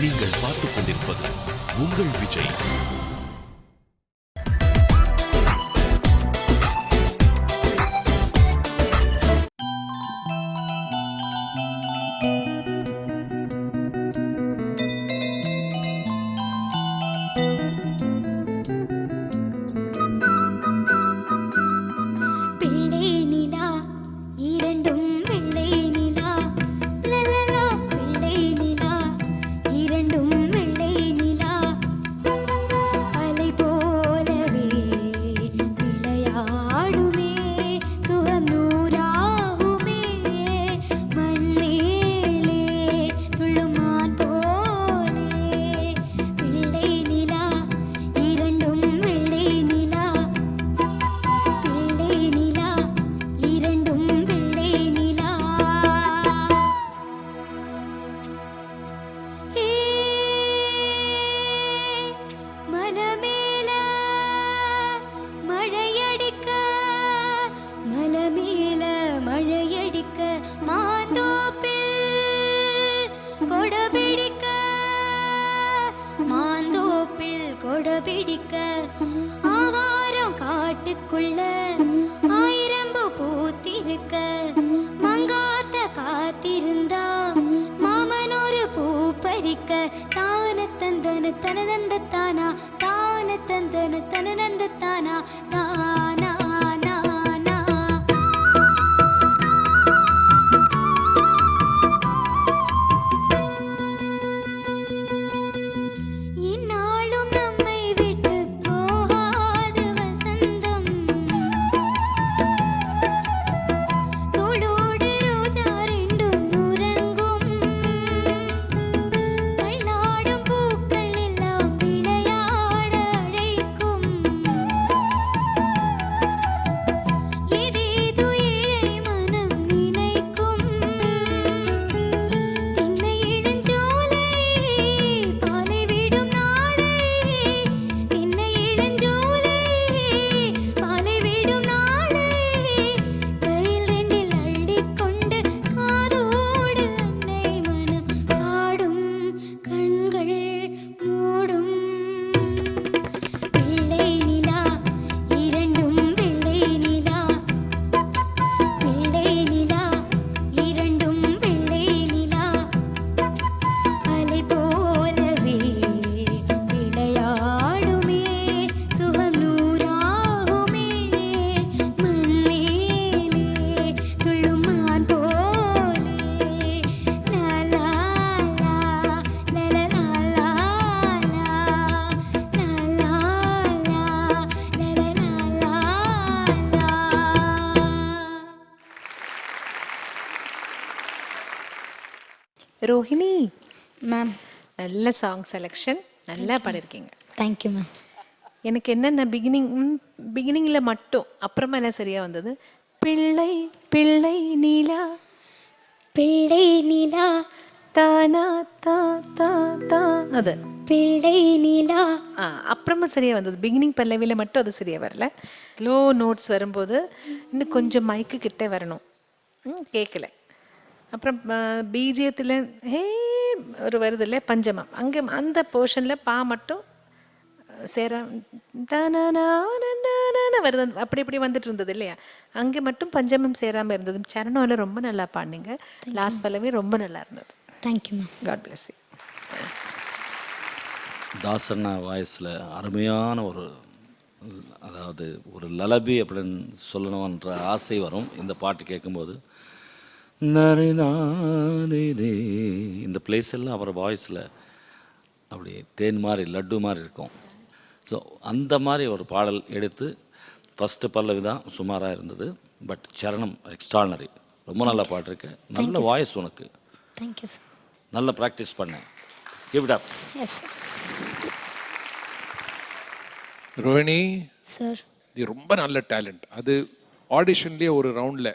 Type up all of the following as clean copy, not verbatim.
நீங்கள் பார்த்துக் கொண்டிருப்பது உங்கள் விஜய். பிடிக்க ஆவாரம் காட்டுக்குள்ள ஆயிரம்பு பூத்திருக்க மங்காத்த காத்திருந்தா மாமன் ஒரு பூ பறிக்க தான தந்தன தனநந்த தானா தான தந்தன தனநந்த தானா தானா ரோஹிணி மேம், நல்ல சாங் செலெக்ஷன், நல்லா பாடிருக்கீங்க. Thank you ma'am. எனக்கு என்னென்ன பிகினிங்கில் மட்டும், அப்புறமா என்ன சரியாக வந்தது, பிள்ளை பிள்ளை நீலா பிள்ளை நிலா தானா தா தா தா அது பிள்ளை நிலா அப்புறமா சரியாக வந்தது. பிகினிங் பல்லவியில் மட்டும் அது சரியாக வரல. லோ நோட்ஸ் வரும்போது இன்னும் கொஞ்சம் மைக்கு கிட்டே வரணும், கேட்கல. அப்புறம் பீஜியத்தில் ஹே ஒரு வருது இல்லை பஞ்சமம், அங்கே அந்த போர்ஷனில் பா மட்டும் சேர தானா வருது, அப்படி இப்படி வந்துட்டு இருந்தது இல்லையா, அங்கே மட்டும் பஞ்சமம் சேராமல் இருந்தது. சரணம்ல ரொம்ப நல்லா பாடினீங்க. லாஸ்ட் பல்லவி ரொம்ப நல்லா இருந்தது. Thank you ma'am. God bless you. Dasanna வாய்ஸில் அருமையான ஒரு, அதாவது ஒரு லலபி அப்படின்னு சொல்லணுன்ற ஆசை வரும் இந்த பாட்டு கேட்கும்போது. இந்த பிளேஸ் எல்லாம் அவர் வாய்ஸில் அப்படி தேன் மாதிரி லட்டு மாதிரி இருக்கும். ஸோ அந்த மாதிரி ஒரு பாடல் எடுத்து ஃபஸ்ட்டு பல்லவி தான் சுமாராக இருந்தது, பட் சரணம் எக்ஸ்ட்ரானரி, ரொம்ப நல்ல பாட்டு இருக்கு. நல்ல வாய்ஸ் உனக்கு. Thank you sir. நல்ல ப்ராக்டிஸ் பண்ணேன். Keep it up. Yes Rohini sir. இது ரொம்ப நல்ல டேலண்ட். அது ஆடிஷன்லேயே ஒரு ரவுண்டில்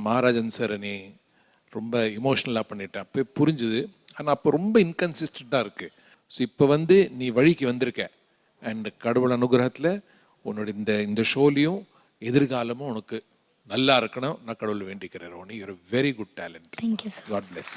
மகாராஜன் சார் நீ ரொம்ப இமோஷ்னலாக பண்ணிட்டேன், அப்போ புரிஞ்சுது. ஆனால் அப்போ ரொம்ப இன்கன்சிஸ்டண்ட்டாக இருக்குது. ஸோ இப்போ நீ வழிக்கு வந்திருக்க. அண்ட் கடவுள் அனுகிரகத்தில் உன்னோட இந்த ஷோலையும் எதிர்காலமும் உனக்கு நல்லா இருக்கணும் நான் கடவுள் வேண்டிக்கிறேன். Rohini, your very good talent. Thank you sir. God bless.